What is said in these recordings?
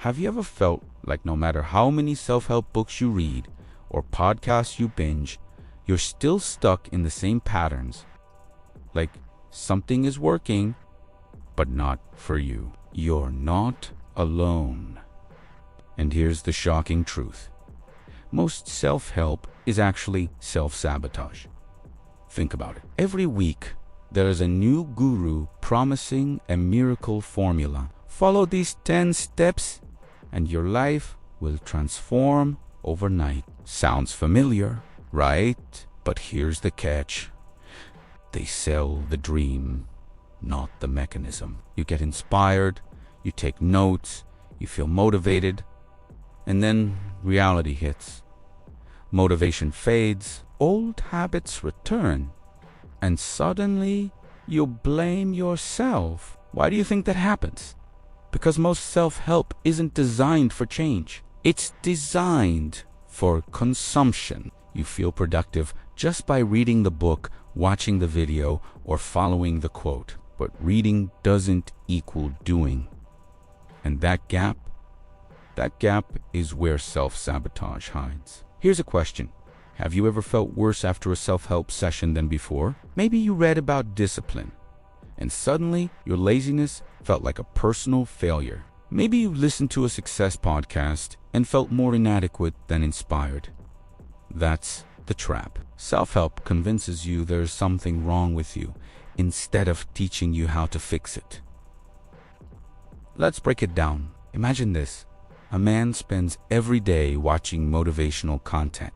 Have you ever felt like no matter how many self-help books you read or podcasts you binge, you're still stuck in the same patterns? Like something is working, but not for you. You're not alone. And here's the shocking truth. Most self-help is actually self-sabotage. Think about it. Every week, there is a new guru promising a miracle formula. Follow these 10 steps and your life will transform overnight. Sounds familiar, right? But here's the catch. They sell the dream, not the mechanism. You get inspired, you take notes, you feel motivated, and then reality hits. Motivation fades, old habits return, and suddenly you blame yourself. Why do you think that happens? Because most self-help isn't designed for change. It's designed for consumption. You feel productive just by reading the book, watching the video, or following the quote. But reading doesn't equal doing. And that gap is where self-sabotage hides. Here's a question. Have you ever felt worse after a self-help session than before? Maybe you read about discipline, and suddenly your laziness felt like a personal failure. Maybe you listened to a success podcast and felt more inadequate than inspired. That's the trap. Self-help convinces you there's something wrong with you instead of teaching you how to fix it. Let's break it down. Imagine this. A man spends every day watching motivational content.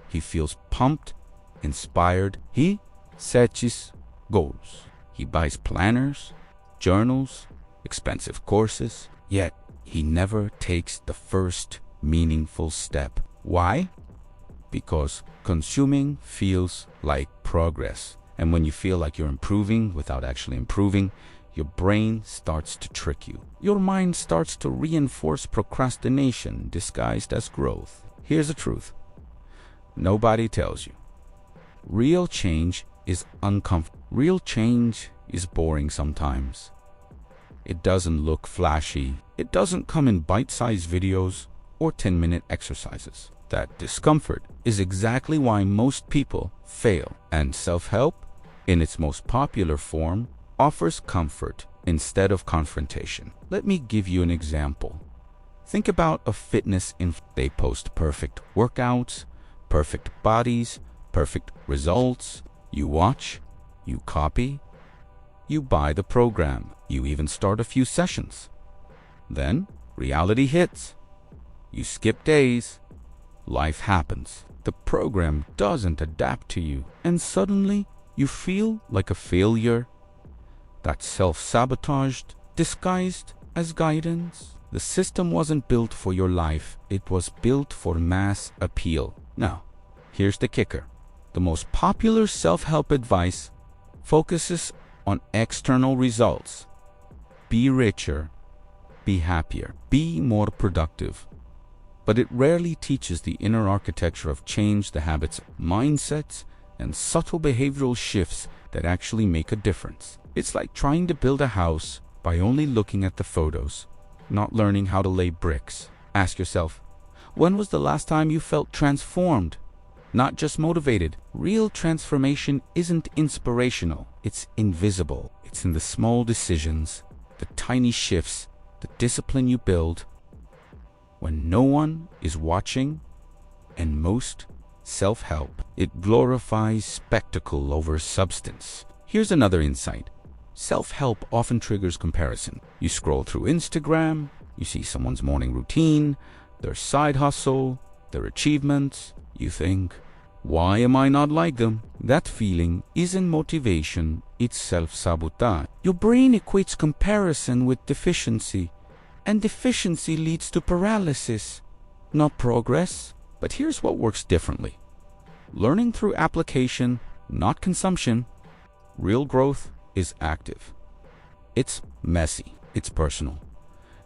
He feels pumped, inspired. He sets his goals. He buys planners, journals, expensive courses. Yet, he never takes the first meaningful step. Why? Because consuming feels like progress. And when you feel like you're improving without actually improving, your brain starts to trick you. Your mind starts to reinforce procrastination disguised as growth. Here's the truth. Nobody tells you. Real change is uncomfortable. Real change is boring sometimes. It doesn't look flashy. It doesn't come in bite-sized videos or 10-minute exercises. That discomfort is exactly why most people fail. And self-help, in its most popular form, offers comfort instead of confrontation. Let me give you an example. Think about a fitness influencer. They post perfect workouts, perfect bodies, perfect results. You watch, you copy, you buy the program, you even start a few sessions. Then reality hits. You skip days, life happens. The program doesn't adapt to you, and suddenly you feel like a failure. That's self-sabotaged, disguised as guidance. The system wasn't built for your life. It was built for mass appeal. Now, here's the kicker. The most popular self-help advice focuses on external results. Be richer, be happier, be more productive. But it rarely teaches the inner architecture of change, the habits, mindsets, and subtle behavioral shifts that actually make a difference. It's like trying to build a house by only looking at the photos, not learning how to lay bricks. Ask yourself, when was the last time you felt transformed? Not just motivated. Real transformation isn't inspirational, it's invisible. It's in the small decisions, the tiny shifts, the discipline you build when no one is watching. And most self-help, it glorifies spectacle over substance. Here's another insight. Self-help often triggers comparison. You scroll through Instagram, you see someone's morning routine, their side hustle, their achievements. You think, why am I not like them? That feeling isn't motivation, it's self-sabotage. Your brain equates comparison with deficiency, and deficiency leads to paralysis, not progress. But here's what works differently. Learning through application, not consumption. Real growth is active. It's messy. It's personal.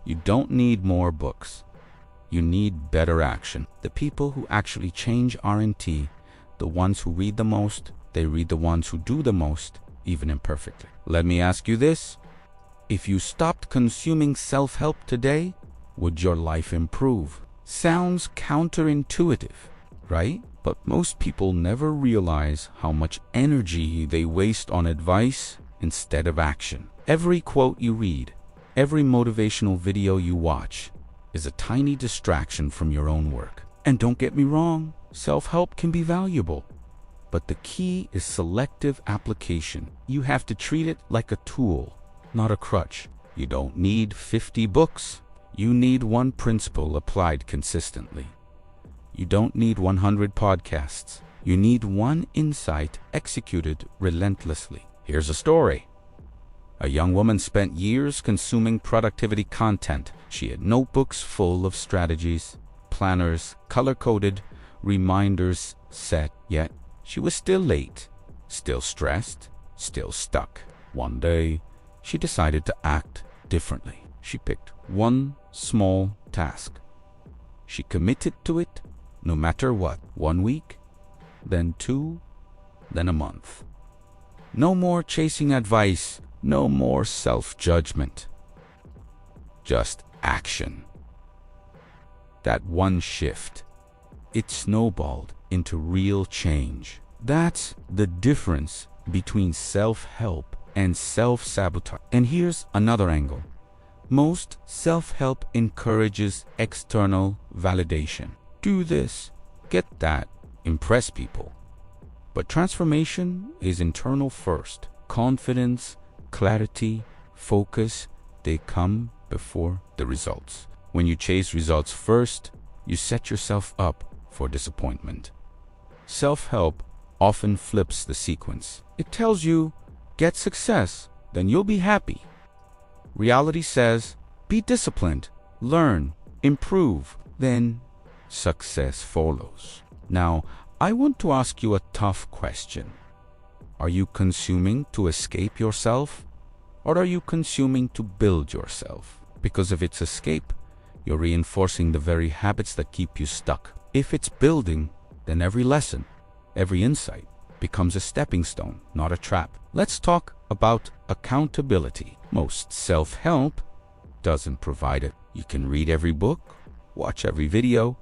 You don't need more books. You need better action. The people who actually change aren't the ones who read the most. They read the ones who do the most, even imperfectly. Let me ask you this. If you stopped consuming self-help today, would your life improve? Sounds counterintuitive, right? But most people never realize how much energy they waste on advice instead of action. Every quote you read, every motivational video you watch is a tiny distraction from your own work. And don't get me wrong, self-help can be valuable. But the key is selective application. You have to treat it like a tool, not a crutch. You don't need 50 books. You need one principle applied consistently. You don't need 100 podcasts. You need one insight executed relentlessly. Here's a story. A young woman spent years consuming productivity content. She had notebooks full of strategies, planners, color-coded, reminders set, yet she was still late, still stressed, still stuck. One day, she decided to act differently. She picked one small task. She committed to it no matter what. 1 week, then 2, then a month. No more chasing advice, no more self-judgment. Just action. That one shift, it snowballed into real change. That's the difference between self-help and self-sabotage. And here's another angle. Most self-help encourages external validation. Do this, get that, impress people. But transformation is internal first. Confidence, clarity, focus, they come before the results. When you chase results first, you set yourself up for disappointment. Self-help often flips the sequence. It tells you, get success, then you'll be happy. Reality says, be disciplined, learn, improve, then success follows. Now, I want to ask you a tough question. Are you consuming to escape yourself, or are you consuming to build yourself? Because if it's escape, you're reinforcing the very habits that keep you stuck. If it's building, then every lesson, every insight becomes a stepping stone, not a trap. Let's talk about accountability. Most self-help doesn't provide it. You can read every book, watch every video,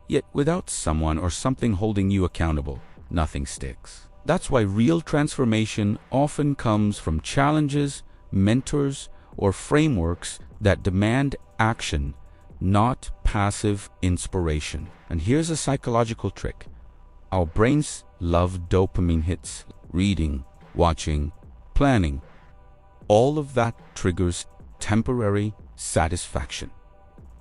yet without someone or something holding you accountable, nothing sticks. That's why real transformation often comes from challenges, mentors, or frameworks that demand action, not passive inspiration. And here's a psychological trick. Our brains love dopamine hits. Reading, watching, planning. All of that triggers temporary satisfaction.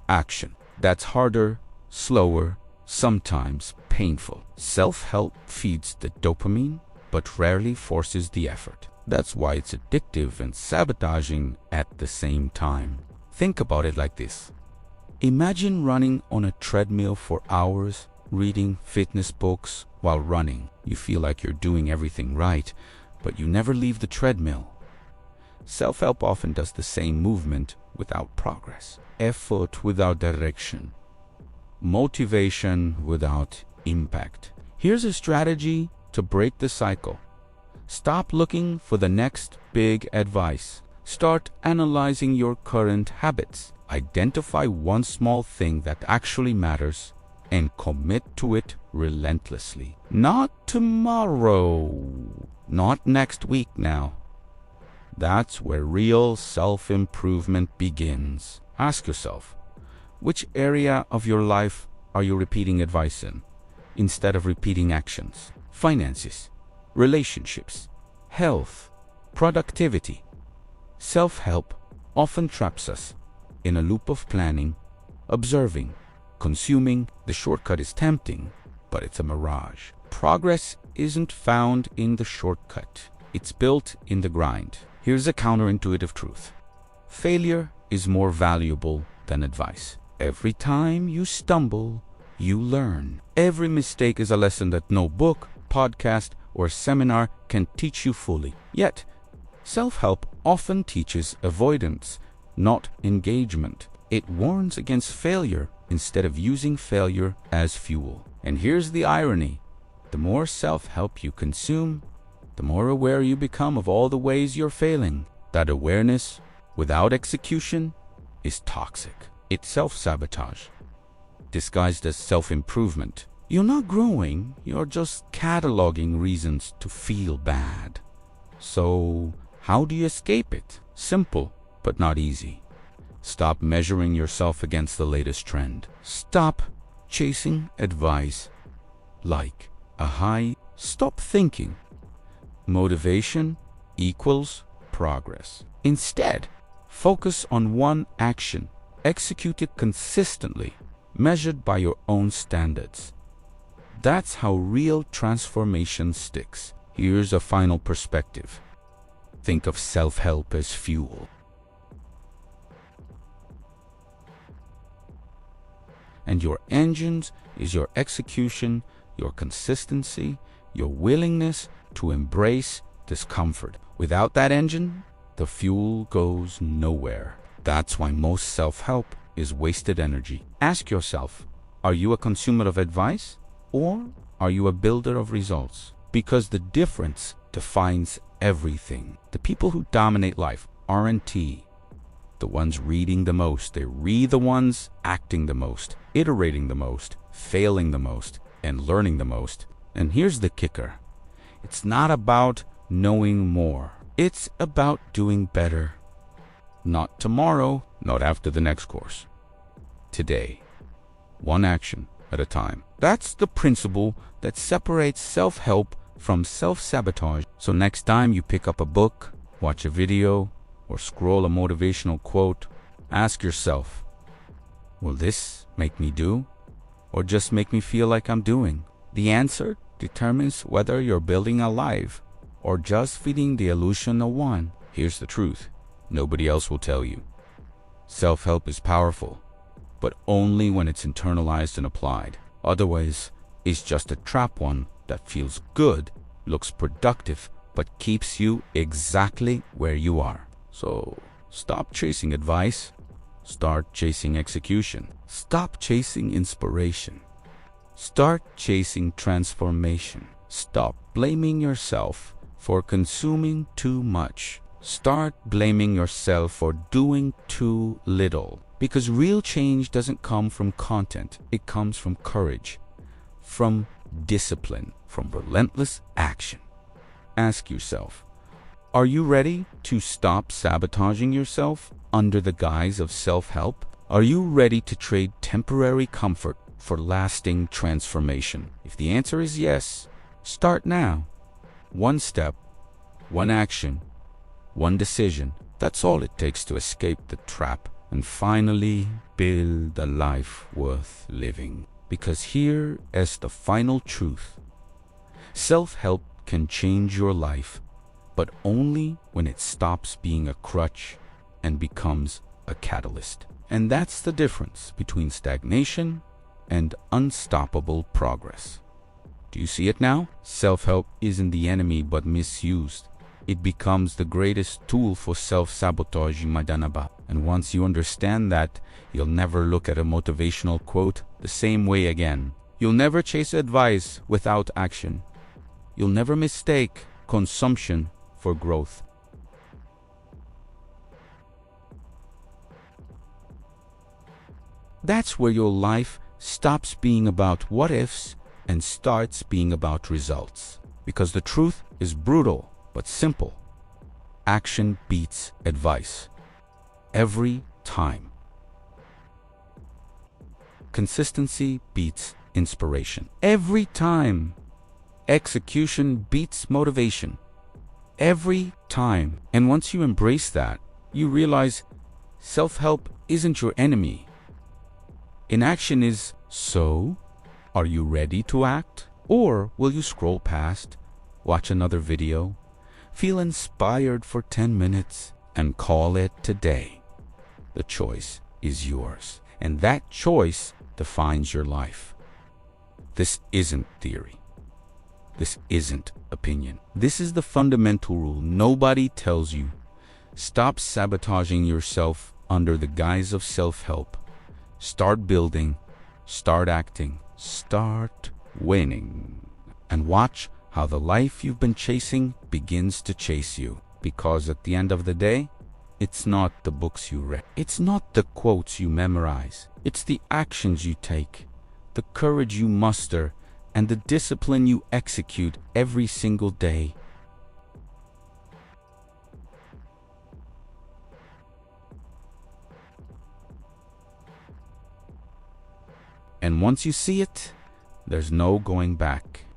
Action. That's harder, slower, sometimes painful. Self-help feeds the dopamine, but rarely forces the effort. That's why it's addictive and sabotaging at the same time. Think about it like this. Imagine running on a treadmill for hours, reading fitness books while running. You feel like you're doing everything right, but you never leave the treadmill. Self-help often does the same movement without progress. Effort without direction. Motivation without impact. Here's a strategy to break the cycle. Stop looking for the next big advice. Start analyzing your current habits. Identify one small thing that actually matters and commit to it relentlessly. Not tomorrow, not next week now. That's where real self-improvement begins. Ask yourself, which area of your life are you repeating advice in instead of repeating actions? Finances, relationships, health, productivity. Self-help often traps us in a loop of planning, observing, consuming. The shortcut is tempting, but it's a mirage. Progress isn't found in the shortcut. It's built in the grind. Here's a counterintuitive truth. Failure is more valuable than advice. Every time you stumble, you learn. Every mistake is a lesson that no book, podcast, or seminar can teach you fully. Yet, self-help often teaches avoidance, not engagement. It warns against failure instead of using failure as fuel. And here's the irony. The more self-help you consume, the more aware you become of all the ways you're failing. That awareness, without execution, is toxic. It's self-sabotage, disguised as self-improvement. You're not growing, you're just cataloging reasons to feel bad. So, how do you escape it? Simple, but not easy. Stop measuring yourself against the latest trend. Stop chasing advice like a high. Stop thinking motivation equals progress. Instead, focus on one action, execute it consistently, measured by your own standards. That's how real transformation sticks. Here's a final perspective. Think of self-help as fuel. And your engines is your execution, your consistency, your willingness to embrace discomfort. Without that engine, the fuel goes nowhere. That's why most self-help is wasted energy. Ask yourself, are you a consumer of advice or are you a builder of results? Because the difference defines everything. The people who dominate life aren't the ones reading the most. They're the ones acting the most, iterating the most, failing the most, and learning the most. And here's the kicker. It's not about knowing more. It's about doing better. Not tomorrow, not after the next course. Today. One action at a time. That's the principle that separates self-help from self-sabotage. So next time you pick up a book, watch a video, or scroll a motivational quote, ask yourself, will this make me do, or just make me feel like I'm doing? The answer determines whether you're building a life or just feeding the illusion of one. Here's the truth. Nobody else will tell you. Self-help is powerful, but only when it's internalized and applied. Otherwise, it's just a trap one that feels good, looks productive, but keeps you exactly where you are. So, stop chasing advice. Start chasing execution. Stop chasing inspiration. Start chasing transformation. Stop blaming yourself for consuming too much. Start blaming yourself for doing too little. Because real change doesn't come from content. It comes from courage, from discipline, from relentless action. Ask yourself, are you ready to stop sabotaging yourself under the guise of self-help? Are you ready to trade temporary comfort for lasting transformation? If the answer is yes, start now. One step, one action, one decision. That's all it takes to escape the trap and finally build a life worth living. Because here is the final truth. Self-help can change your life, but only when it stops being a crutch and becomes a catalyst. And that's the difference between stagnation and unstoppable progress. Do you see it now? Self-help isn't the enemy but misused. It becomes the greatest tool for self-sabotaging Madanaba. And once you understand that, you'll never look at a motivational quote the same way again. You'll never chase advice without action. You'll never mistake consumption for growth. That's where your life stops being about what ifs and starts being about results. Because the truth is brutal but simple. Action beats advice. Every time. Consistency beats inspiration. Every time. Execution beats motivation. Every time. And once you embrace that, you realize self-help isn't your enemy. Inaction is. So, are you ready to act? Or will you scroll past, watch another video, feel inspired for 10 minutes, and call it today? The choice is yours. And that choice defines your life. This isn't theory. This isn't opinion. This is the fundamental rule nobody tells you. Stop sabotaging yourself under the guise of self-help. Start building, start acting, start winning. And watch how the life you've been chasing begins to chase you. Because at the end of the day, It's not the books you read. It's not the quotes you memorize. It's the actions you take, the courage you muster, and the discipline you execute every single day. And once you see it, there's no going back.